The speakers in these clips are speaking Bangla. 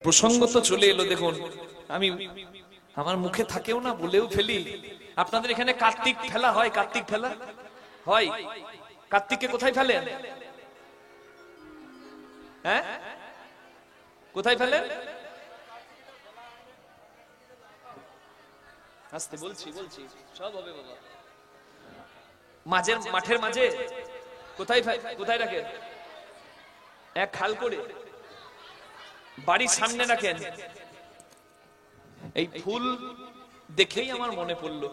প্রসঙ্গ তো চলে এলো, দেখুন আমি আমার মুখে থাকেও না, বলেও ফেলি। আপনাদের এখানে কার্তিক ফেলা হয়? কার্তিক ফেলা হয়? কার্তিককে কোথায় ফেলেন? হ্যাঁ, কোথায় ফেলেন? আস্তে বলছি বলছি, সব হবে বাবা। মাঝের মাঠের মাঝে কোথায় কোথায় রাখেন? এক খাল করে বাড়ির সামনে রাখেন। এই ফুল দেখেই আমার মনে পড়লো,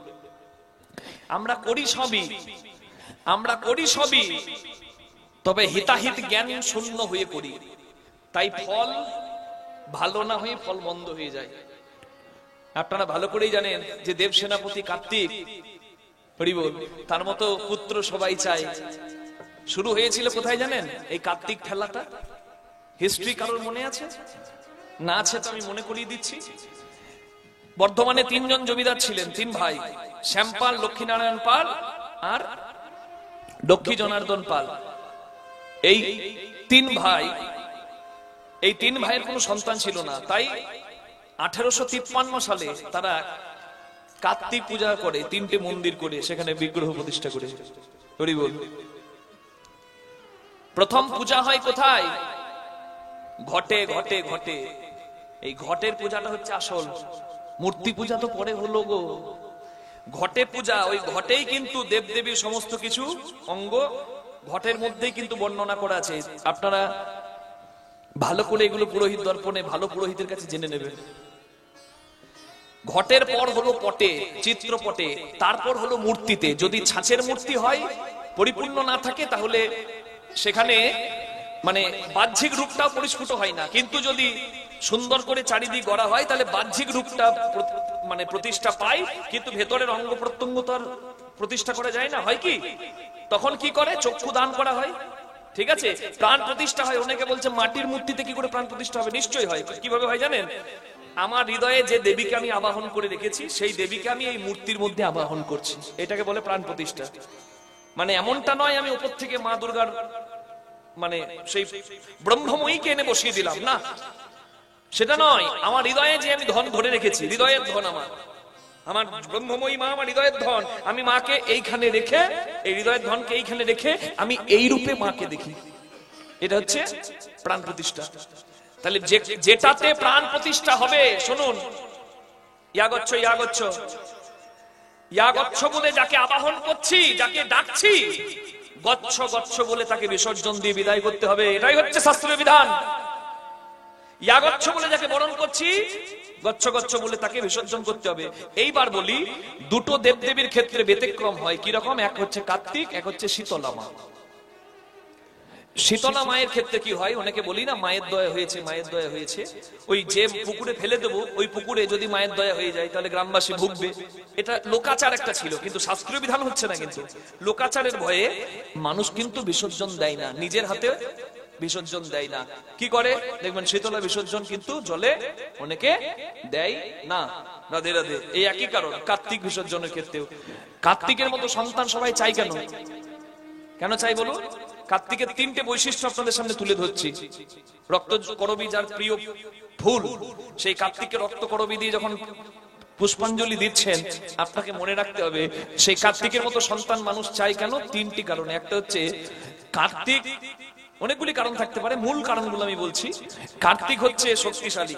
আমরা করি সবই, তবে হিতাহিত জ্ঞান শূন্য হয়ে করি, তাই ফল ভালো না হয়ে ফল বন্ধ হয়ে যায়। আপনারা ভালো করেই জানেন যে দেব সেনাপতি কার্তিক, তার মতো পুত্র সবাই চায়। শুরু হয়েছিল কোথায় জানেন? এই কার্তিক খেলাটা। হিস্ট্রি কারোর মনে আছে? না আছে তো আমি মনে করিয়ে দিচ্ছি। বর্ধমানে 3 জন জমিদার ছিলেন, 3 ভাই, শ্যামপাল, লক্ষ্মীনারায়ণ পাল আর লক্ষ্মী জনার্দন পাল। এই 3 ভাইয়ের কোনো সন্তান ছিল না, তাই 1853 সালে তারা কার্তিক পূজা করে, 3টে মন্দির করে, সেখানে বিগ্রহ প্রতিষ্ঠা করে। প্রথম পূজা হয় কোথায়? ঘটে। এই ঘটের পূজাটা হচ্ছে আসল। মূর্তি পূজা তো পরে হলো গো, ঘটে পূজা। ওই ঘটেই কিন্তু দেবদেবীর সমস্ত কিছু অঙ্গ ঘটের মধ্যেই কিন্তু বর্ণনা করা আছে। আপনারা ভালো করে এগুলো পুরোহিত দর্পণে ভালো পুরোহিতের কাছে জেনে নেবেন। ঘটের পর হলো পটে, চিত্রপটে, তারপর হলো মূর্তিতে। যদি ছাঁচের মূর্তি হয়, পরিপূর্ণ না থাকে, তাহলে সেখানে মানে বাহ্যিক রূপটাও পরিস্ফুট হয় না। কিন্তু যদি সুন্দর করে চারিদিক গড়া হয়, তাহলে বাহ্যিক রূপটা মানে প্রতিষ্ঠা পায়, কিন্তু ভেতরের অঙ্গ প্রত্যঙ্গ তো আর প্রতিষ্ঠা করা যায় না। হয় কি? তখন কি করে? চক্ষু দান করা হয়, ঠিক আছে, প্রাণ প্রতিষ্ঠা হয়। অনেকে বলছে মাটির মূর্তিতে কি করে প্রাণ প্রতিষ্ঠা হবে? নিশ্চয়ই হয়। কিভাবে হয় জানেন? আমার হৃদয়ে যে দেবীকে আমি আবাহন করে রেখেছি, সেই দেবীকে আমি এই মূর্তির মধ্যে আবাহন করছি, এটাকে বলে প্রাণ প্রতিষ্ঠা। মানে এমনটা নয় আমি উপর থেকে মা দুর্গার মানে সেই ব্রহ্মময়ীকে এনে বসিয়ে দিলাম, না, সেটা নয়। আমার হৃদয়ে যে আমি ধন ধরে রেখেছি, হৃদয়ের ধন আমার ব্রহ্মময়ী মা, আমার হৃদয়ের ধন, আমি মাকে এইখানে রেখে, এই হৃদয়ের ধনকে এইখানে রেখে আমি এই রূপে মাকে দেখি, এটা হচ্ছে প্রাণ প্রতিষ্ঠা। তাহলে যেটাতে প্রাণ প্রতিষ্ঠা হবে, শুনুন, ইয়াগচ্ছ বলে যাকে আবাহন করছি, যাকে ডাকছি, গচ্ছ বলে তাকে বিসর্জন দিয়ে বিদায় করতে হবে। এটাই হচ্ছে শাস্ত্রীয় বিধান। ইয়াগচ্ছ বলে যাকে বরণ করছি, গচ্ছ বলে তাকে বিসর্জন করতে হবে। এইবার বলি, দুটো দেবদেবীর ক্ষেত্রে ব্যতিক্রম হয়। কি রকম? এক হচ্ছে কার্তিক, এক হচ্ছে শীতলা মা। শীতলা মায়ের ক্ষেত্রে কি হয়? অনেকে বলি না মায়ের দয়া হয়েছে, ওই যে পুকুরে ফেলে দেবো, ওই পুকুরে যদি মায়ের দয়া হয়ে যায় তাহলে গ্রামবাসী ভুগবে। এটা লোকাচার একটা ছিল, কিন্তু শাস্ত্রীয় বিধান হচ্ছে না। কিন্তু লোকাচারের ভয়ে মানুষ কিন্তু বিসর্জন দেয় না, নিজের হাতে বিসর্জন দেয় না। কি করে দেখবেন, শীতলা বিসর্জন কিন্তু জলে অনেকে দেয় না। রাধে রাধে। এই একই কারণ কার্তিক বিসর্জনের ক্ষেত্রেও। কার্তিকের মতো সন্তান সবাই চাই কেন? কেন চাই বলুন? কার্তিকের 3টে বৈশিষ্ট্য আপনাদের সামনে তুলে ধরছি। রক্ত করবী যার প্রিয় ফুল, সেই কার্তিককে রক্ত করবী দিয়ে যখন পুষ্পাঞ্জলি দিচ্ছেন, আপনাকে মনে রাখতে হবে সেই কার্তিকের মতো সন্তান মানুষ চাই কেন? 3টি কারণে। একটা হচ্ছে কার্তিক, অনেকগুলি কারণ থাকতে পারে, মূল কারণগুলো আমি বলছি। কার্তিক হচ্ছে শক্তিশালী,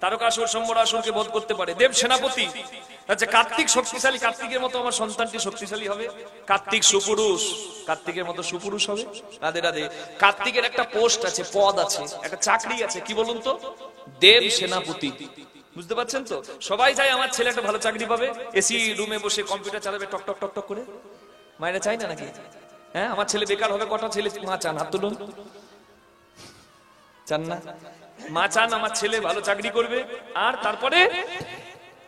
তারকাসুর সম্বরাসুরকে বধ করতে পারে, দেব সেনাপতি। আচ্ছা, কার্তিক শক্তিশালী, কার্তিকের মতো আমার সন্তানটি শক্তিশালী হবে। কার্তিক সুপুরুষ, কার্তিকের মতো সুপুরুষ হবে। রাধে রাধে। কার্তিকের একটা পোস্ট আছে, পদ আছে, একটা চাকরি আছে, কি বলুন তো? দেব সেনাপতি। বুঝতে পারছেন তো? সবাই চায় আমার ছেলে একটা ভালো চাকরি পাবে, এসি রুমে বসে কম্পিউটার চালাবে টক টক টক টক করে। মায়েরা চাই না নাকি? হ্যাঁ, আমার ছেলে বেকার হবে। কটা ছেলে মা চান? হাত তুলুন। চান না? মা চান আমার ছেলে ভালো চাকরি করবে। আর তারপরে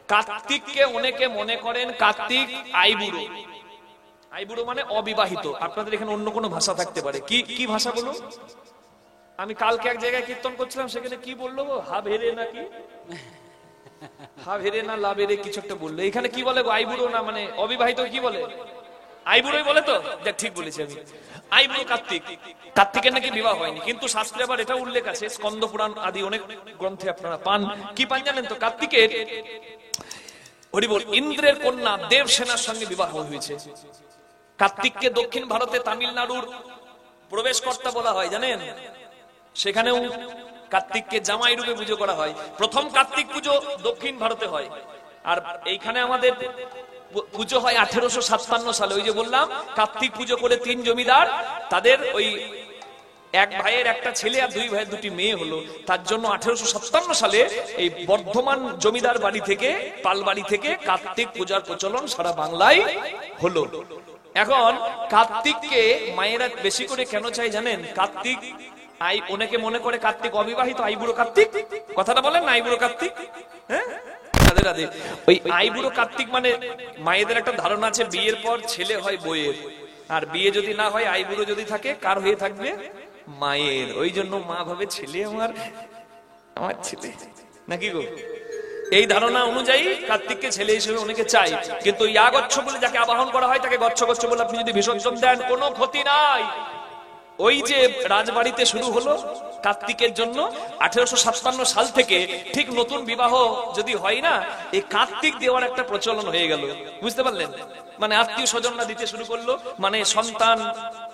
কার্তিককে অনেকে মনে করেন কার্তিক আইবুড়ো। আইবুড়ো মানে অবিবাহিত। আপনাদের এখানে অন্য কোনো ভাষা থাকতে পারে। কি ভাষা বলুন? আমি কালকে এক জায়গায় কীর্তন করছিলাম, সেখানে কি বললো? হাভেরে নাকি হাভেরে না লাভেরে কিছু একটা বললো। এখানে কি বলে? আইবুড়ো না মানে অবিবাহিত কি বলে? আইবুড়োই বলে তো, দেখ ঠিক বলেছি আমি। আইবুড়ো কার্তিক, কার্তিকের নাকি বিবাহ হয়নি, কিন্তু শাস্ত্রে আবার এটা উল্লেখ আছে, স্কন্দ পুরাণ আদি অনেক গ্রন্থে আপনারা পান। কি পান জানেন তো? কার্তিকের হরি বল ইন্দ্রের কন্যা দেবসেনার সঙ্গে বিবাহ হয়েছে। কার্তিককে দক্ষিণ ভারতে তামিলনাড়ুর প্রবেশকর্তা বলা হয় জানেন। সেখানেও কার্তিককে জামাই রূপে পুজো করা হয়। প্রথম কার্তিক পুজো দক্ষিণ ভারতে হয়, আর এইখানে আমাদের পুজো হয় 1857 সালে। ওই যে বললাম কার্তিক পুজো করে 3 জমিদার, তাদের ওই এক ভাইয়ের একটা ছেলে আর 2 ভাইয়ের 2টি মেয়ে হলো। তার জন্য 1857 সালে এই বর্ধমান জমিদার বাড়ি থেকে, পাল বাড়ি থেকে কার্তিক পূজার প্রচলন সারা বাংলায় হলো। এখন কার্তিককে মায়েরা বেশি করে কেন চাই জানেন? কার্তিক অনেকে মনে করে কার্তিক অবিবাহিত, আইবুড়ো কার্তিক, কথাটা বলেন না, আইবুড়ো কার্তিক। হ্যাঁ, রাধে রাধে। ওই আইবুড়ো কার্তিক মানে মায়েদের একটা ধারণা আছে বিয়ের পর ছেলে হয় বইয়ের, আর বিয়ে যদি না হয় আইবুড়ো যদি থাকে কার হয়ে থাকবে? মায়ের। ওই জন্য মা ভাবে ছেলে আমার ছেলে, নাকি গো? এই ধারণা অনুযায়ী কার্তিককে ছেলে হিসেবে অনেকে চাই। কিন্তু ইয়া গচ্ছ বলে যাকে আবাহন করা হয় তাকে গচ্ছ গচ্ছ বলে আপনি যদি বিসর্জন দেন কোনো ক্ষতি নাই। ওই যে রাজবাড়িতে শুরু হলো কার্তিকের জন্য 1857 সাল থেকে, ঠিক নতুন বিবাহ যদি হয় না, এই কার্তিক দেওয়ার একটা প্রচলন হয়ে গেল, বুঝতে পারলেন? মানে আত্মীয় স্বজনরা দিতে শুরু করলো, মানে সন্তান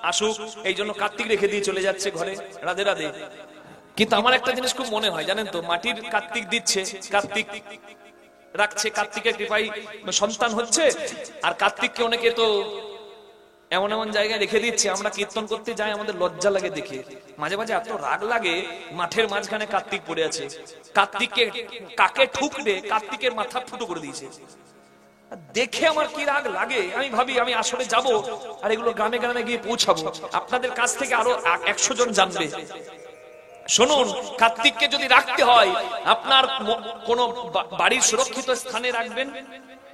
আসুক, এই জন্য কার্তিক রেখে দিয়ে চলে যাচ্ছে ঘরে। রাধে রাধে। কিন্তু আমার একটা জিনিস খুব মনে হয় জানেন তো, মাটির কার্তিক দিচ্ছে, কার্তিক রাখছে, কার্তিকের কৃপায় সন্তান হচ্ছে, আর কার্তিককে অনেকে তো এমন এমন জায়গায় রেখে দিচ্ছে, আমরা কীর্তন করতে যাই আমাদের লজ্জা লাগে দেখে, মাঝে মাঝে এত রাগ লাগে। মাঠের মাঝখানে কার্তিক পড়ে আছে, কার্তিককে কাকে ঠুকরে কার্তিকের মাথা ফুটো করে দিয়েছে, দেখে আমার কি রাগ লাগে। আমি ভাবি আমি আসলে যাব আর এগুলো গ্রামে গ্রামে গিয়ে পৌঁছাবো, আপনাদের কাছ থেকে আরো 100 জন জানবে। শুনুন, কার্তিককে যদি রাখতে হয় আপনার কোন বাড়ির সুরক্ষিত স্থানে রাখবেন,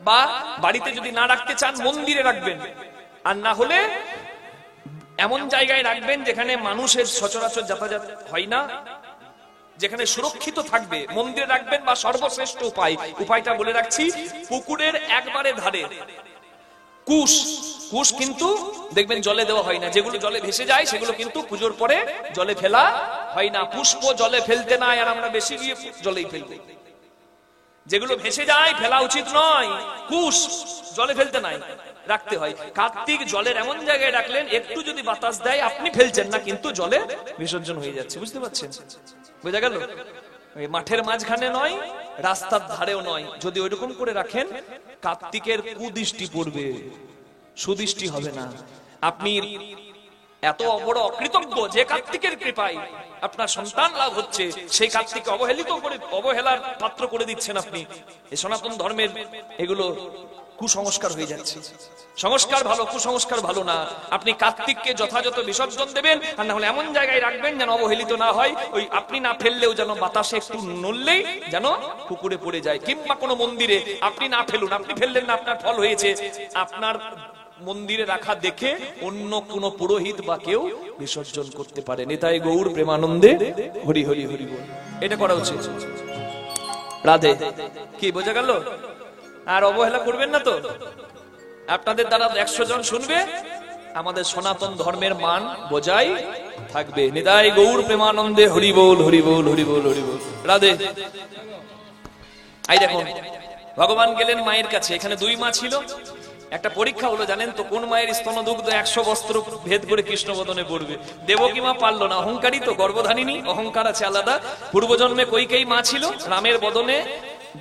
বা বাড়িতে যদি না রাখতে চান মন্দিরে রাখবেন, আর না হলে এমন জায়গায় রাখবেন যেখানে মানুষের সচরাচর যাতায়াত হয় না, যেখানে সুরক্ষিত থাকবে, মন্দিরে রাখবেন। বা সর্বশ্রেষ্ঠ উপায়টা বলে রাখছি, পুকুরের একবারে ধারে কুশ, কুশ কিন্তু দেখবেন জলে দেওয়া হয় না, যেগুলো জলে ভেসে যায় সেগুলো কিন্তু পুজোর পরে জলে ফেলা হয় না। পুষ্প জলে ফেলতে নাই, আর আমরা বেশি গিয়ে জলেই ফেলবো। যেগুলো ভেসে যায় ফেলা উচিত নয়, কুশ জলে ফেলতে নাই, রাখতে হয়। কার্তিক জলের এমন জায়গায় রাখলেন একটু যদি বাতাস দেয় আপনি ফেলছেন না, কিন্তু জলে বিসর্জন হয়ে যাচ্ছে, বুঝতে পারছেন? বোঝা গেল? মাঠের মাঝখানে নয়, রাস্তার ধারেও নয়। যদি ওইরকম করে রাখেন কার্তিকের কুদৃষ্টি পড়বে, সুদৃষ্টি হবে না। আপনি এত বড় অকৃতজ্ঞ যে কার্তিকের কৃপায় আপনার সন্তান লাভ হচ্ছে, সেই কার্তিককে অবহেলিত করে অবহেলার পাত্র করে দিচ্ছেন আপনি। এই সনাতন ধর্মের এগুলো কুসংস্কার হয়ে যাচ্ছে। সংস্কার ভালো, কুসংস্কার ভালো না। আপনি কার্তিককে যথাযথ বিসর্জন দেবেন, আর না হলে এমন জায়গায় রাখবেন যেন অবহেলিত না হয়। ওই আপনি না ফেললেও যেন বাতাসে একটু নড়লেই যেন পুকুরে পড়ে যায়, কিংবা কোনো মন্দিরে আপনি না ফেলুন, আপনি ফেললেন না, আপনার ফল হয়েছে, আপনার মন্দিরে রাখা দেখে অন্য কোন পুরোহিত বা কেউ বিসর্জন করতে পারে। নিতাই গৌর প্রেমানন্দে হরি হরি হরি বল, এটা করা উচিত। রাধে। কি বোঝা গেল? আর অবহেলা করবেন না তো। আপনাদের দ্বারা 100 জন শুনবে, আমাদের সনাতন ধর্মের মান বজায় থাকবে। নিতাই গৌর প্রেমানন্দে হরি বল হরি বল হরি বল হরি বল। রাধে। এই দেখুন, ভগবান গেলেন মায়ের কাছে, এখানে 2 মা ছিল। একটা পরীক্ষা হলো জানেন তো, কোন মায়ের স্তনদুগ্ধ 100 বস্ত্র ভেদ করে কৃষ্ণ বদনে পড়বে। দেবকী মা পারলো না, অহংকারী তো, গর্ভধারিণী, অহংকার আছে আলাদা। পূর্বজন্মে কৈকেয়ী মা ছিল, রামের বদনে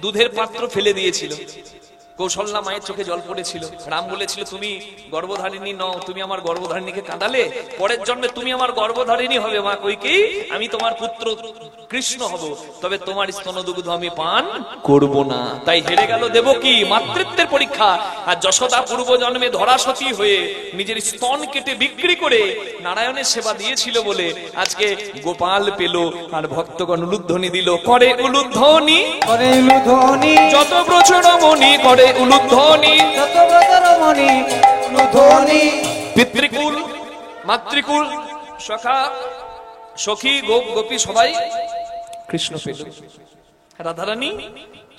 দুধের পাত্র ফেলে দিয়েছিল। কৌশল্যা মায়ের চোখে জল পড়েছিল। রাম বলেছিল তুমি গর্ভধারিণী নও, তুমি আমার গর্ভধারিণীকে কাঁদালে, পরের জন্মে তুমি আমার গর্ভধারিণী হবে মা কৈকেয়ী, আমি তোমার পুত্র কৃষ্ণ হব, তবে তোমার স্তনদুগ্ধ আমি পান করব না। তাই হেরে গেল দেবকী, মাতৃত্বের পরীক্ষা। আর যশোদা পূর্ব জন্মে ধরাসতী হয়ে নিজের স্তন কেটে বিক্রি করে নারায়ণের সেবা দিয়েছিল বলে আজকে গোপাল পেল, আর ভক্তগণ উলুধ্বনি দিল। করে উলুধ্বনি, করে উলুধ্বনি, যত প্রচুর মনি করে উলুধ্বনি, যত প্রচুর মনি উলুধ্বনি। পিতৃকুল, মাতৃকুল, সখা সখী, গোপ গোপী সবাই কৃষ্ণ পেল। রাধারানী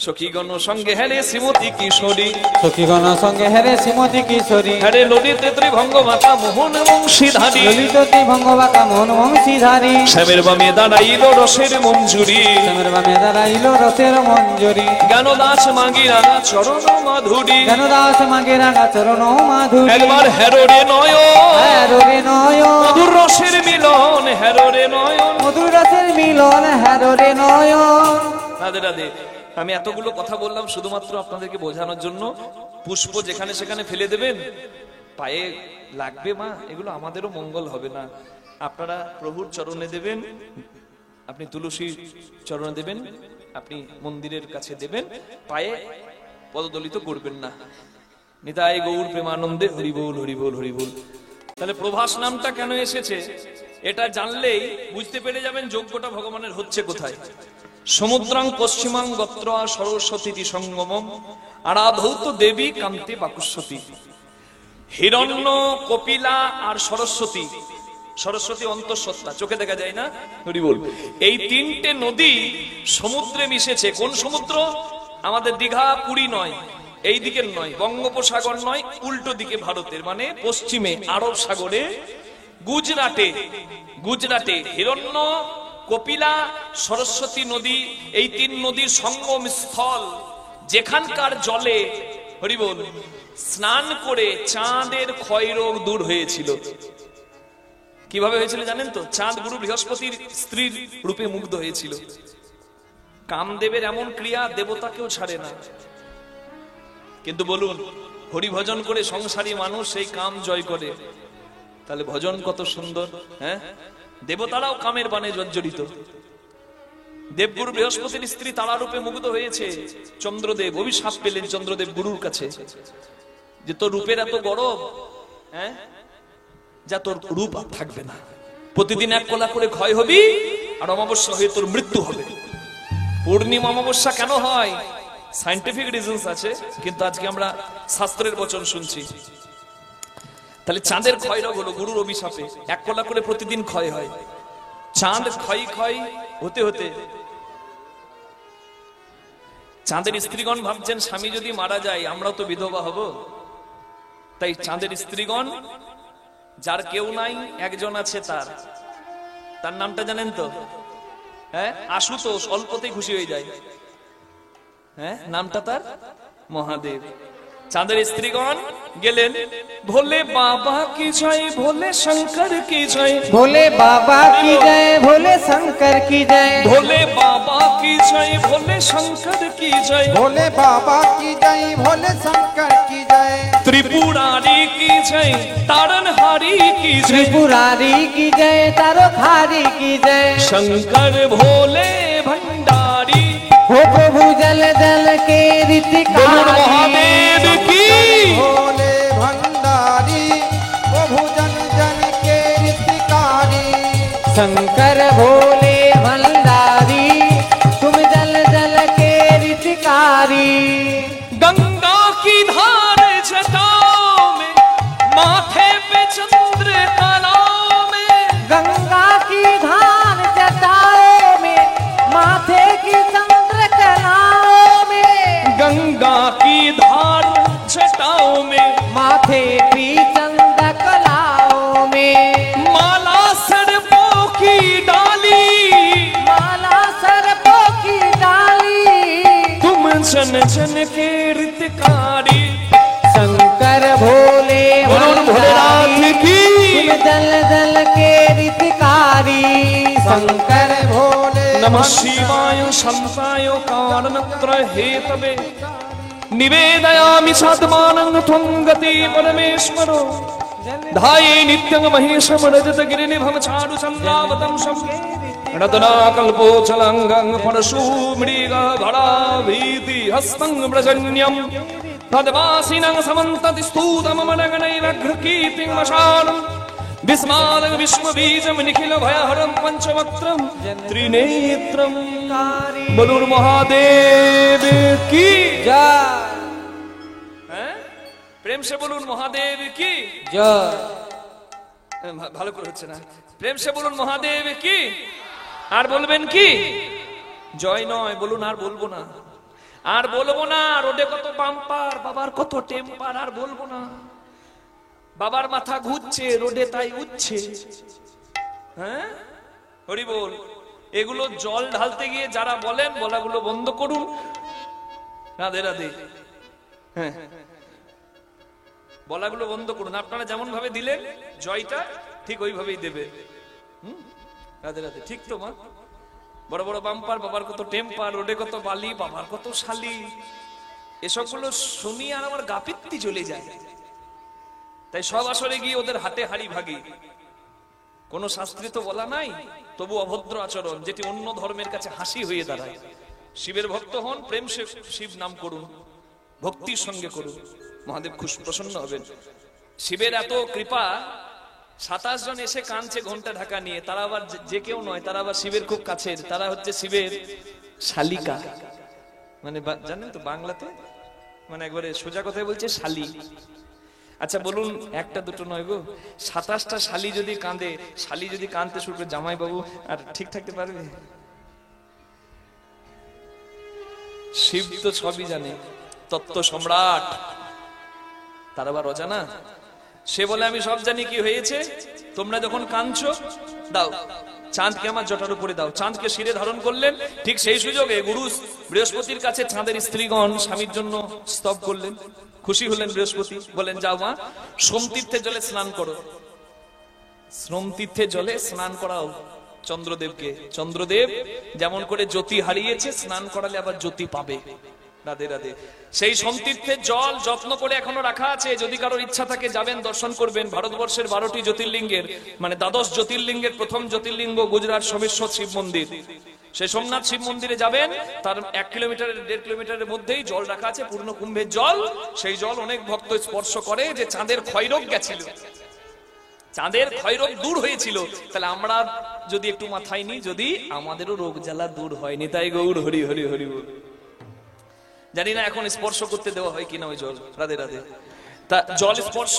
সখীগণ সঙ্গে হেরে শ্রীমতী কিশোরী, সখীগণ সঙ্গে হেরে শ্রীমতী কিশোরী, হেরে ললিতে ত্রিভঙ্গ মাতা মোহন বংশীধারী, ললিত ত্রিভঙ্গ বাঁকা মোহন বংশীধারী, শ্যামের বামে দাঁড়াইল রসের মঞ্জুরি, শ্যামের বামে দাঁড়াইল রসের মঞ্জুরি, জ্ঞানদাস মাগি রাঙা চরণ মাধুরী, জ্ঞানদাস মাগে রাঙা চরণ মাধুরী, একবার হেরোরে নয়ন, হ্যারোরে নয়ন, মধুর রসের মিলন, হেরোরে নয়ন। মধুর রসের মিলন, হ্যারোরে নয়ন। রাধে রাধে। আমি এতগুলো কথা বললাম শুধুমাত্র আপনাদেরকে বোঝানোর জন্য। পুষ্প যেখানে সেখানে ফেলে দেবেন, পায়ে লাগবে মা, এগুলো আমাদেরও মঙ্গল হবে না। আপনারা প্রভুর চরণে দেবেন, আপনি তুলসী চরণে দেবেন, আপনি মন্দিরের কাছে দেবেন, পায়ে পদদলিত করবেন না। নিতাই গৌর প্রেমানন্দে হরি বল হরি বল হরি বল। তাহলে প্রভাস নামটা কেন এসেছে এটা জানলেই বুঝতে পেরে যাবেন যজ্ঞটা ভগবানের হচ্ছে কোথায়। সমুদ্রাং পশ্চিমাং গত্র সরস্বতী সঙ্গমম আরাধৌত দেবী কান্তে বাকুস্বতী। হিরণ্য, কপিলা আর সরস্বতী, সরস্বতী অন্তঃসত্ত্বা, চোখে দেখা যায় না, হরি বল। এই তিনটে নদী সমুদ্রে মিশেছে। কোন সমুদ্র? আমাদের দীঘা পুরী নয়, এই দিকের নয়, বঙ্গোপসাগর নয়, উল্টো দিকে ভারতের, মানে পশ্চিমে আরব সাগরে, গুজরাটে। গুজরাটে হিরণ্য, কপিলা, সরস্বতী নদী, এই তিন নদীর সঙ্গম স্থল, যেখানকার জলে হরি বল স্নান করে চাঁদের ক্ষয়রোগ দূর হয়েছিল। কিভাবে হয়েছিল জানেন তো? চাঁদ গুরু বৃহস্পতির স্ত্রীর রূপে মুগ্ধ হয়েছিল। কামদেবের এমন ক্রিয়া দেবতাকেও ছাড়ে না। কিন্তু বলুন, হরি ভজন করে সংসারী মানুষ সেই কাম জয় করে, তাহলে ভজন কত সুন্দর। হ্যাঁ, দেবতারাও কামের বানে জর্জরিত। দেবগুরু বৃহস্পতির স্ত্রী তারা রূপে মুগ্ধ হয়েছে। চন্দ্রদেব অভিশাপ পেলেন চন্দ্রদেব গুরুর কাছে, যে তোর রূপের এত গরব, হ্যাঁ, যা তোর রূপ আর থাকবে না, প্রতিদিন এক কোলা করে ক্ষয় হবি, আর অমাবস্যা হয়ে তোর মৃত্যু হবে। পূর্ণিমা অমাবস্যা কেন হয়? সায়েন্টিফিক রিজনস আছে, কিন্তু আজকে আমরা শাস্ত্রের বচন শুনছি। তাহলে চাঁদের ক্ষয় রোগ হলো গুরুর অভিশাপে, এক কোলা করে প্রতিদিন ক্ষয় হয়। চাঁদ ক্ষয় ক্ষয় হতে হতে চাঁদের স্ত্রীগণ ভাবছেন স্বামী যদি মারা যায় আমরাও তো বিধবা হব। তাই চাঁদের স্ত্রীগণ, যার কেউ নাই একজন আছে, তার নামটা জানেন তো? হ্যাঁ, আশুতোষ, অল্পতেই খুশি হয়ে যায়। হ্যাঁ, নামটা তার মহাদেব। চাঁদের স্ত্রীগণ গেলেন, ভোলে বাবা কি জয়, ভোলে শঙ্কর কি জয়, ভোলে বাবা কি জয়, ভোলে শঙ্কর কি জয়, ভোলে বাবা কি জয়, ভোলে শঙ্কর কি জয়, भोले बाबा की जय, भोले शंकर की जय, त्रिपुरारी की जय, तारनहारी की जय, त्रिपुरारी की जय, तारनहारी की जय, शंकर भोले भंडारी, हो प्रभु जल जल के ऋतिकारी, महादेव की, भोले भंडारी, प्रभु जन जन के ऋतिकारी, शंकर भोले भंडारी, तुम जल जल के ऋतिकारी। गंगा की धार जटाओं में, माथे पे चंद्र कलाओं में, गंगा की धार जटाओं में, माथे की चंद्र कलाओं में, गंगा की धार जटाओं में, माथे की चंद्र कलाओं में, माला सर्पों की डाली, माला सर्पों की डाली, तुम जन जन के ऋतकारी। शंकर भोले बोलो भोलेनाथ की, तुम जल जल के ऋतिकारी, शंकर भोले नमः शिवाय शान्ताय कारणत्र हेतवे, निवेदयामि सात्मानं त्वं गति परमेश्वरो, धाये नित्यं महेशं रजत गिरिनिभं चारु चन्द्रावतंसं, रत्नाकल्पोचलङ्गं परशु मृग भरा भीति हस्तं व्रजन्यं, तद्वासिनं समन्तति स्तूतममनगणैरघ्रकीर्तिं वशालं, विस्मारक विश्वबीजं निखिल भयहरं पंचवक्त्रं त्रिनेत्रं। बोलो महादेव की जय। प्रेम से बोलুন মহাদেব কি जय। ভালো করে হচ্ছে না, প্রেম से बोलুন মহাদেব কি। আর বলবেন কি? জয় নয়, বলুন আর বলবো না, আর বলবো না। রোডে কত বাম্পার, বাবার কত টেম্পার, আর বলবো না। বাবার মাথা ঘুরছে, রোডে তাই উঠছে। হ্যাঁ, হরি বল। এগুলো জল ঢালতে গিয়ে যারা বলেন, বলাগুলো বন্ধ করুন। রাধে রাধে। হ্যাঁ, বলাগুলো বন্ধ করুন। আপনারা যেমন ভাবে দিলেন জয়টা, ঠিক ওইভাবেই দেবে। রাধে রাধে। ঠিক তো মা? বড় বড় বাম্পার, বাবার কত টেম্পার, রোডে কত বালি, বাবার কত শালি, এসবগুলো শুনি আর আমার গাপিত্তি চলে যায়। তাই সব আসরে গিয়ে ওদের হাতে হাড়ি ভাগি। কোন শাস্ত্রে তো বলা নাই, তবু অভদ্র আচরণ, যেটি অন্য ধর্মের কাছে হাসি হয়ে দাঁড়ায়। শিবের ভক্ত হন, প্রেম সে শিব নাম করুন, ভক্তির সঙ্গে করুন, মহাদেব খুশ প্রসন্ন হবেন। শিবের এত কৃপা, 27 জন এসে কাঁদছে ঘন্টা ঢাকা নিয়ে। তারা আবার যে কেউ নয়, তারা আবার শিবের খুব কাছের, তারা হচ্ছে শিবের শালিকা। মানে জানেন তো বাংলাতে, মানে একবারে সোজা কথায় বলছে শালি। আচ্ছা বলুন, একটা দুটো নয় গো, 27টা শালি যদি কাঁদে, শালি যদি কাঁদতে শুরু করে, জামাই বাবু আর ঠিক থাকতে পারবে? শিব তো সবই জানে, তত্ত্ব সম্রাট, তার আবার অজানা? সে বলে আমি সব জানি, কি হয়েছে? তোমরা যখন কাঁদছো, দাও চাঁদকে আমার জটার উপরে দাও। চাঁদকে শিরে ধারণ করলেন। ঠিক সেই সুযোগে গুরু বৃহস্পতির কাছে চাঁদের স্ত্রীগণ স্বামীর জন্য স্তব করলেন। খুশি হলেন বৃহস্পতি, বলেন যাও মা, সোমতীর্থের জলে স্নান করো। সোমতীর্থের জলে স্নান করাও চন্দ্রদেবকে। চন্দ্রদেব যেমন করে জ্যোতি হারিয়েছে, স্নান করালে আবার জ্যোতি পাবে। রাধে রাধে। সেই সোমতীর্থের জল যত্ন করে এখনো রাখা আছে। যদি কারোর ইচ্ছা থাকে যাবেন, দর্শন করবেন। ভারতবর্ষের 12টি জ্যোতির্লিঙ্গের, মানে দ্বাদশ জ্যোতির্লিঙ্গের প্রথম জ্যোতির্লিঙ্গ গুজরাট সোমেশ্বর শিব মন্দির। সেই সোমনাথ শিব মন্দিরে যাবেন, তার 1 কিলোমিটারের 1.5 কিলোমিটারের মধ্যেই জল রাখা আছে, পূর্ণ কুম্ভের জল। সেই জল অনেক ভক্ত স্পর্শ করে। যে চাঁদের ক্ষয়রোগ গেছিল, চাঁদের ক্ষয়রোগ দূর হয়েছিল, তাহলে আমরা যদি একটু মাথায় নিই, যদি আমাদেরও রোগ জ্বালা দূর হয়নি, তাই গৌর হরি হরি হরি বল। জানি না এখন স্পর্শ করতে দেওয়া হয় কিনা ওই জল। রাধে রাধে। তা জল স্পর্শ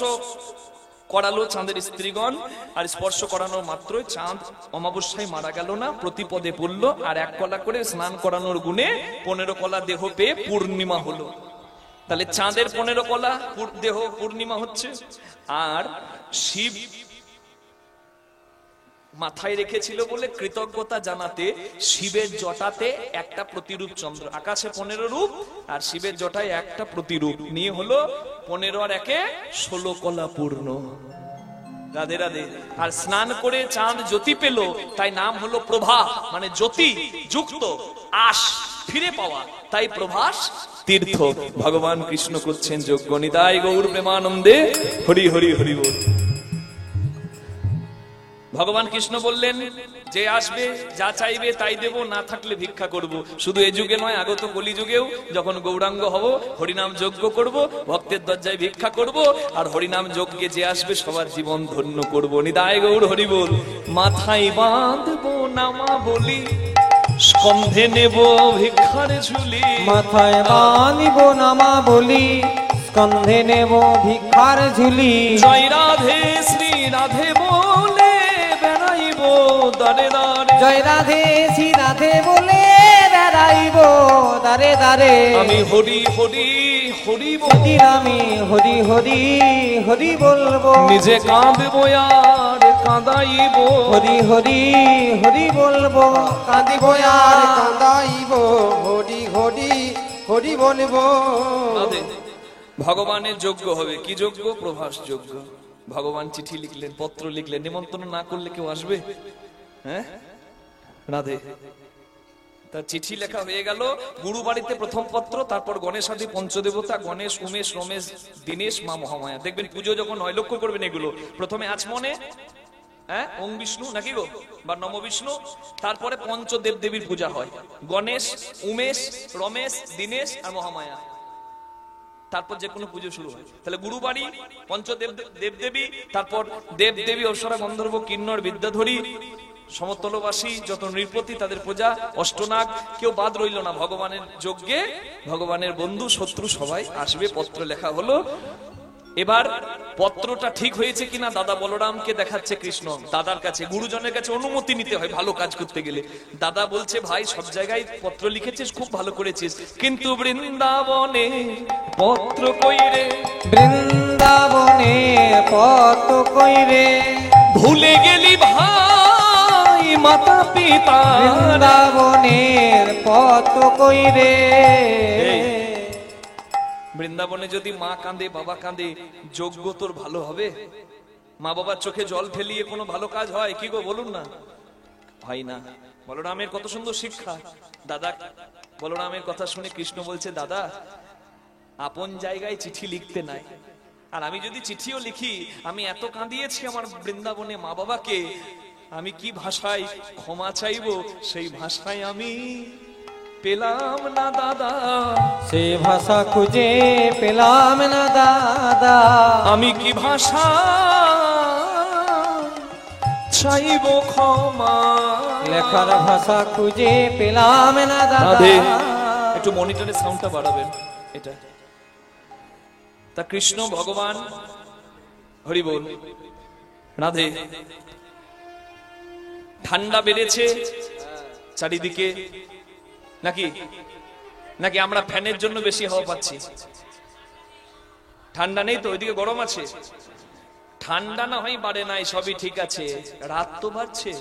করালো চাঁদের স্ত্রীগণ, আর স্পর্শ করানোর মাত্রই চাঁদ অমাবস্যায় মারা গেল না, প্রতিপদে পড়ল। আর 1 কলা করে স্নান করানোর গুণে 15 কলা দেহ পেয়ে পূর্ণিমা হলো। তাহলে চাঁদের 15 কলা দেহ পূর্ণিমা হচ্ছে। আর শিব মাথায় রেখেছিল বলে কৃতজ্ঞতা জানাতে শিবের জটাতে একটা প্রতিরূপ চন্দ্র। আকাশে 15 রূপ, আর শিবের জটায় একটা প্রতিরূপ নিয়ে হলো 15 আর 1 16 কলা পূর্ণ। রাধে রাধে। আর স্নান করে চাঁদ জ্যোতি পেল, তাই নাম হলো প্রভা, মানে জ্যোতি যুক্ত আশ ফিরে পাওয়া, তাই প্রভাস তীর্থ। ভগবান কৃষ্ণ করছেন যজ্ঞ। নিতাই গৌর প্রেমানন্দে হরি হরি হরি বল। ভগবান কৃষ্ণ বললেন, যে আসবে যা চাইবে তাই দেব, না থাকলে ভিক্ষা করব। শুধু এ যুগে নয়, আগত কলি যুগেও যখন গৌরাঙ্গ হব, হরিনাম যজ্ঞ করব, ভক্তের দরজায় ভিক্ষা করব, আর হরিনাম যজ্ঞে যে আসবে সবার জীবন ধন্য করব। নিতাই গৌর হরি বল। মাথায় বাঁধবো নামা বলি, স্কন্ধে নেব ভিক্ষার ঝুলি। মাথায় বাঁধিব নামা বলি, স্কন্ধে নেব ভিক্ষার ঝুলি। জয় রাধে শ্রী রাধে বলে বেড়াইব দারে দারে। জয় রাধে শ্রী রাধে বলে বেড়াইব দারে দারে। আমি হরি হরি হরি হরি আমি হরি হরি হরি বলবো। নিজে কাঁদবো আর কাঁদাইব। হরি হরি হরি বলবো, কাঁদিব আর কাঁদাইব। হরি হরি হরি বলবো। ভগবানের যজ্ঞ হবে। কি যজ্ঞ? প্রভাস যজ্ঞ। ভগবান চিঠি লিখলেন, পত্র লিখলেন। নিমন্ত্রণ না করলে কেউ আসবে? হ্যাঁ, রাধে। তার চিঠি লেখা হয়ে গেল। গুরু বাড়িতে প্রথম পত্র, তারপর গণেশ আদি পঞ্চদেবতা, গণেশ, উমেশ, রমেশ, দীনেশ, মা মহামায়া। দেখবেন পুজো যখন হয়, লক্ষ্য করবেন এগুলো। প্রথমে আচমনে ওং বিষ্ণু নাকি গো, বা নম বিষ্ণু, তারপরে পঞ্চদেব দেবীর পূজা হয়। গণেশ, উমেশ, রমেশ, দীনেশ আর মহামায়া। তারপর যে কোনো পুজো শুরু হয়। তাহলে গুরু বাড়ি, পঞ্চদেব দেবদেবী, তারপর দেব দেবী, অপ্সরা, গন্ধর্ব, কিন্নর, বিদ্যাধরী, সমতলবাসী যত নৃপতি, তাদের পূজা, অষ্টনাগ, কেউ বাদ রইল না। ভগবানের যজ্ঞে ভগবানের বন্ধু শত্রু সবাই আসবে। পত্র লেখা হলো। এবার পত্রটা ঠিক হয়েছে কিনা দাদা বলরামকে দেখাচ্ছে কৃষ্ণ দাদার কাছে, গুরুজনের কাছে অনুমতি নিতে হয় ভালো কাজ করতে গেলে। দাদা বলছে ভাই সব জায়গায় পত্র লিখেছিস, খুব ভালো করেছিস, কিন্তু বৃন্দাবনে পত্র কই রে, বৃন্দাবনে পত কইরে, ভুলে গেলি ভাই মাতা পিতা, বৃন্দাবনের পত কইরে। বৃন্দাবনে যদি মা কাঁদে বাবা কাঁদে, যোগ্য তোর ভালো হবে? মা বাবার চোখে জল ফেলিয়ে কোনো ভালো কাজ হয় কি গো বলুন না? হয় না। বলরামের কত সুন্দর শিক্ষা। দাদা বলরামের কথা শুনে কৃষ্ণ বলছে দাদা আপন জায়গায় চিঠি লিখতে নাই, আর আমি যদি চিঠিও লিখি, আমি এত কাঁদিয়েছি আমার বৃন্দাবনে মা বাবাকে, আমি কি ভাষায় ক্ষমা চাইবো সেই ভাষায় আমি পেলাম না দাদা, সে ভাষা খুঁজে পেলাম না দাদা, আমি কি ভাষা চাইবো ক্ষমা, লেখার ভাষা খুঁজে পেলাম না দাদা। রাধে, একটু মনিটরের সাউন্ডটা বাড়াবেন এটা। তা কৃষ্ণ ভগবান হরি বল, রাধে, ঠান্ডা বেড়েছে চারিদিকে নাকি, নাকি আমরা ফ্যানের জন্য বেশি হাওয়া পাচ্ছি? ঠান্ডা নেই তো, ওইদিকে গরম আছে। ঠান্ডা না হয় বাড়ে নাই, সবই ঠিক আছে, রাত তো বাড়ছে।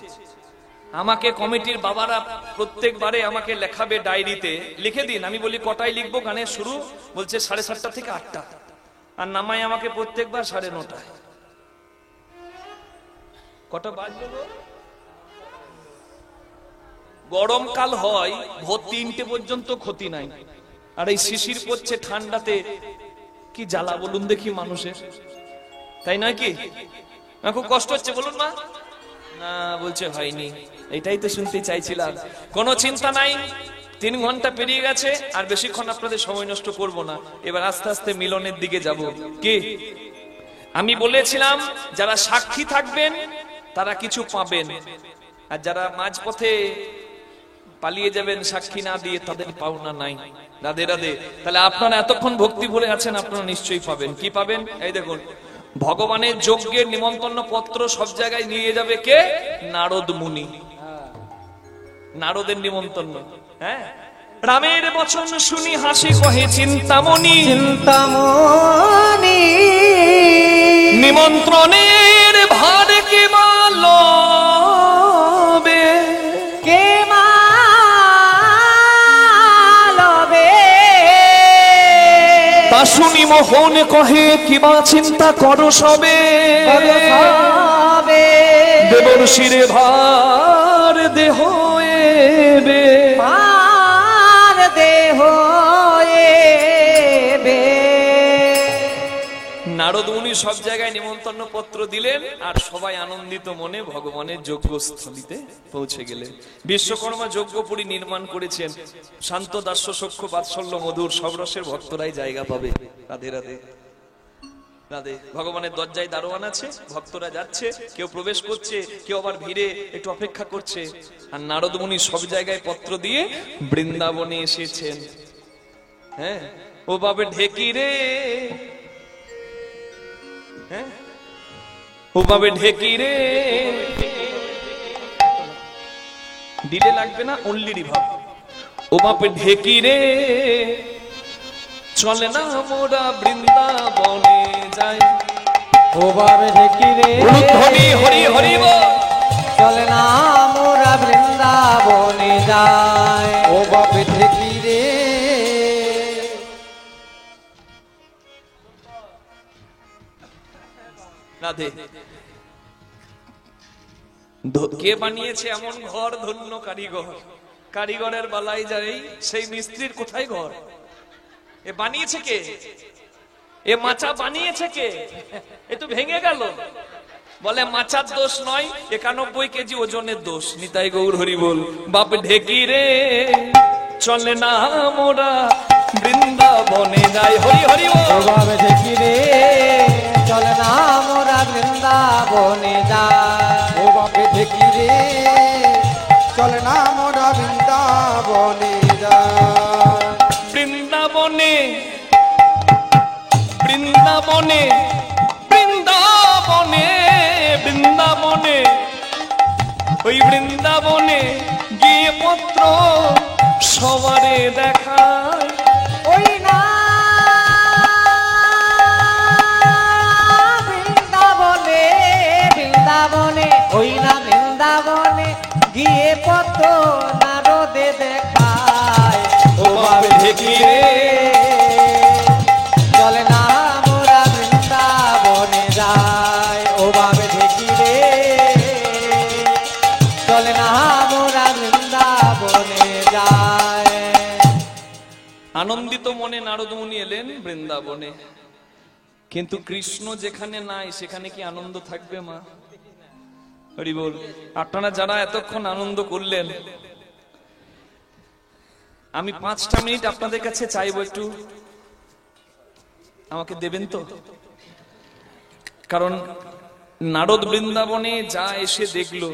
আমাকে কমিটির বাবারা প্রত্যেকবারে আমাকে লেখাবে ডায়েরিতে, লিখে দিন। আমি বলি কটায় লিখবো? গানের শুরু বলছে 7:30 থেকে 8টা, আর নামাই আমাকে প্রত্যেকবার 9:30। কটা বাজলো গো? গরমকাল হয় ভোর 3টে পর্যন্ত ক্ষতি নাই, আর এই শিশির পড়ছে ঠান্ডাতে, কি জ্বালা বলুন দেখি মানুষের, তাই নয় কি? খুব কষ্ট হচ্ছে বলুন মা? না বলছে হয়নি, এটাই তো শুনতে চাইছিলাম। কোনো চিন্তা নাই, 3 ঘন্টা পেরিয়ে গেছে, আর বেশিক্ষণ আপনাদের সময় নষ্ট করব না। এবার আস্তে আস্তে মিলনের দিকে যাব। কি আমি বলেছিলাম, যারা সাক্ষী থাকবেন তারা কিছু পাবেন, আর যারা মাঝপথে পালিয়ে যাবেন সাক্ষী না দিয়ে, তাদের পাওনা নাই। রাধে রাধে। তাহলে আপনারা এতক্ষণ ভক্তি ভরে আছেন, আপনারা নিশ্চয়ই পাবেন। কি পাবেন? এই দেখুন, ভগবানের যজ্ঞের নিমন্ত্রণ পত্র সব জায়গায় নিয়ে যাবে কে? নারদ মুনি। নারদের নিমন্ত্রণ। হ্যাঁ, রামের বচন শুনি হাসি কহে চিন্তামণি, চিন্তামণি নিমন্ত্রণের ভার কে মালবে, কে মালবে, তা শুনি মোহন কহে কিবা চিন্তা করো সবে, দেবর শিরে ভার দেহ এবে, ভার দেহ এবে। নারদ মুনি সব জায়গায় নিমন্ত্রণ পত্র দিলেন, আর সবাই আনন্দিত মনে ভগবানের যজ্ঞস্থলিতে পৌঁছে গেলেন। বিশ্বকর্মা যজ্ঞপুরী নির্মাণ করেছেন, শান্ত দাস্য সখ্য বাৎসল্য মধুর সব রসের ভক্তরাই জায়গা পাবে। রাধে রাধে রাধে। ভগবানের দরজায় দারোয়ান আছে, ভক্তরা যাচ্ছে, কেউ প্রবেশ করছে, কেউ আবার ভিড়ে একটু অপেক্ষা করছে, আর নারদ মুনি সব জায়গায় পত্র দিয়ে বৃন্দাবনে এসেছেন। হ্যাঁ, ও বাবে ঢেকি রে, হ্যাঁ, ও বাবে ঢেকি রে, দিলে লাগবে না, অনলি রিভাব। ও বাপে ঢেকি রে, চলে না মোরা বৃন্দাবনে যাই, ও বাবে ঢেকি রে, হরি হরি হরি বল, চলে না মোরা বৃন্দাবনে যায়, ও বাবে ঢেকি রে। রাধে। কে বানিয়েছে এমন ঘর? ধন্য কারিগর। কারিগরের বালাই যাই, সেই মিস্ত্রির কোথায় ঘর? এ বানিয়েছে কে? এ মাচা বানিয়েছে কে? এ তো ভেঙে গেল। বলে মাচার দোষ নয়, 91 কেজি ওজনের দোষ। নিতাই গৌর হরি বল। বাপ ঢেকি রে, চলে না মোরা বৃন্দাবনে যাই, হরি হরি বল। ও বাবে ঢেকি রে, চলে না মোরা বৃন্দাবনে যায়, ও বাবে ঢেকি রে, চলে না মোরা বৃন্দাবনে যায়। বৃন্দাবনে বৃন্দাবনে বৃন্দাবনে বৃন্দাবনে ওই বৃন্দাবনে গিয়ে পত্র সবারে দেখায় ওই না বৃন্দাবনে বৃন্দাবনে ওই না বৃন্দাবনে গিয়ে পত্র নারদে দেখায় ও বাবে দেখিয়ে চলে না মোরা বৃন্দাবনে যায় ও বাবে দেখি রে চলে না মোরা বৃন্দাবনে যায়। আনন্দিত মনে নারদ মুনি এলেন বৃন্দাবনে, কিন্তু কৃষ্ণ যেখানে নাই সেখানে কি আনন্দ থাকবে মা? হরি বল। আপনারা যারা এতক্ষণ আনন্দ করলেন, আমি 5টা মিনিট আপনাদের কাছে চাইবো, একটু আমাকে দেবেন তো? কারণ নারদ বৃন্দাবনে যা এসে দেখলো,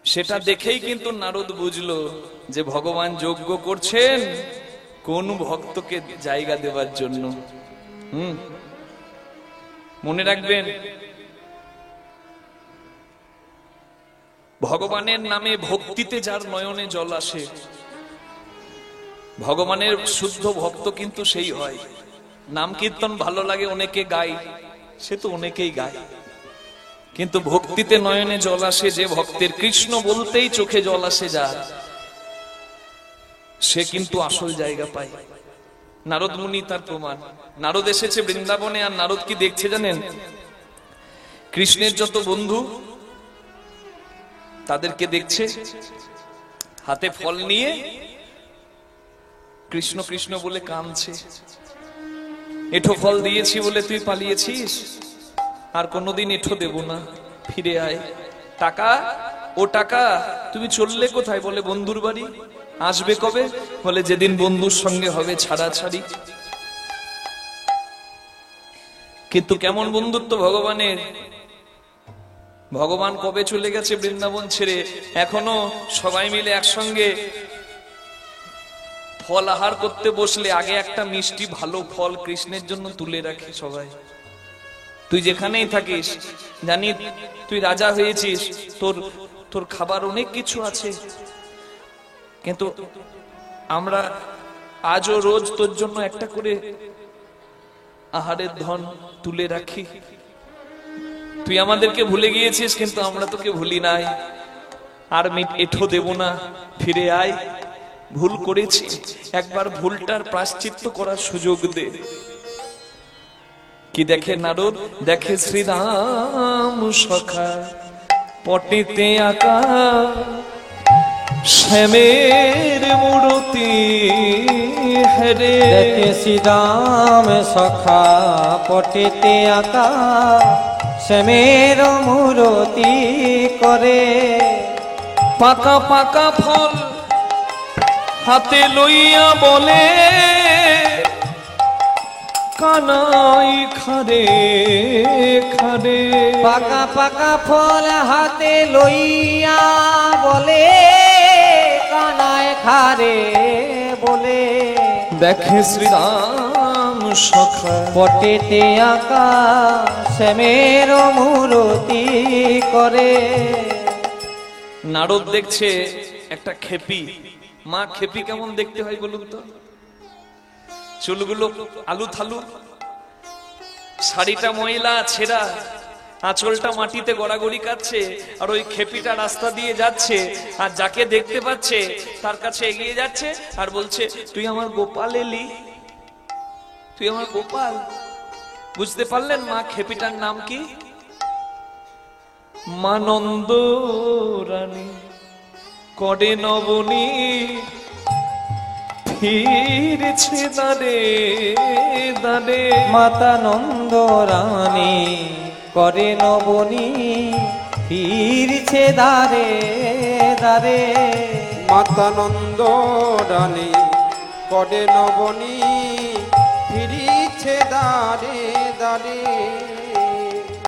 সেটা দেখেই কিন্তু নারদ বুঝলো যে ভগবান যজ্ঞ করছেন কোন ভক্তকে জায়গা দেওয়ার জন্য। মনে রাখবেন, ভগবানের নামে ভক্তিতে যার নয়নে জল আসে, ভগবানের শুদ্ধ ভক্ত কিন্তু সেই হয়। নাম কীর্তন ভালো লাগে, অনেকে গায়, সে তো অনেকেই গায়, কিন্তু ভক্তিতে নয়নে জল আসে যে ভক্তের, কৃষ্ণ বলতেই চোখে জল আসে যার, সে কিন্তু আসল জায়গা পায়। নারদ মুনি তার প্রমাণ। নারদ এসেছে বৃন্দাবনে, আর নারদ কি দেখছে জানেন? কৃষ্ণের যত বন্ধু তাদেরকে দেখছে হাতে ফল নিয়ে কৃষ্ণ কৃষ্ণ বলে কাঁদছে। এঠো ফল দিয়েছি বলে তুই পালিয়েছিস, আর কোনোদিন এঠো দেব না, ফিরে আয়। টাকা, ও টাকা তুমি চললে কোথায়? বলে বন্ধুর বাড়ি। আসবে কবে? বলে যেদিন বন্ধুর সঙ্গে হবে ছাড়াছাড়ি। কিন্তু কেমন বন্ধুত্ব ভগবানের! ভগবান কবে চলে গেছে বৃন্দাবন ছেড়ে, এখনো সবাই মিলে একসঙ্গে ফল আহার করতে বসলে আগে একটা মিষ্টি ভালো ফল কৃষ্ণের জন্য তুলে রাখে সবাই। তুই যেখানেই থাকিস, জানি তুই রাজা হয়েছিস, তোর খাবার অনেক কিছু আছে, কিন্তু আমরা আজও রোজ তোর জন্য একটা করে আহারের ধন তুলে রাখি। তুই আমাদেরকে ভুলে গিয়েছিস, কিন্তু আমরা তোকে ভুলি নাই। আর এঠো দেব না, ফিরে আয়। ভুল করেছি, একবার ভুলটার প্রায়শ্চিত্ত করার সুযোগ দে। কি দেখে নারদ? দেখে শ্রীরাম সখা পটিতে আঁকা শ্যামের মূরতি হেরে। দেখে শ্রীরাম সখা পটিতে আঁকা শ্যামের মূরতি করে। পাকা পাকা ফল হাতে লইয়া বলে কানাই খারে খারে। পাকা পাকা ফল হাতে লইয়া বলে কানায় খারে বলে। দেখে শ্রীরাম সখা পটিতে আঁকা শ্যামের মূরতি করে। নারদ দেখছে একটা খেপি। মা, খেপি কেমন দেখতে হয় বলুন তো? চুলগুলো আলু থালু, শাড়িটা ময়লা ছেঁড়া, আঁচলটা মাটিতে গড়াগড়ি কাটছে, আর ওই খেপিটা রাস্তা দিয়ে যাচ্ছে, আর যাকে দেখতে পাচ্ছে তার কাছে এগিয়ে যাচ্ছে আর বলছে, তুই আমার গোপাল এলি, তুই আমার গোপাল। বুঝতে পারলেন মা খেপিটার নাম কি? মা নন্দ রানী করে নবনী ফিরছে দাঁড়ে দাঁড়ে। মাতা নন্দ রানী করে নবনী ফিরছে দাঁড়ে দাঁড়ে। মাতা নন্দ রানী করে নবনী ফিরিছে দাঁড়ে দাঁড়ে।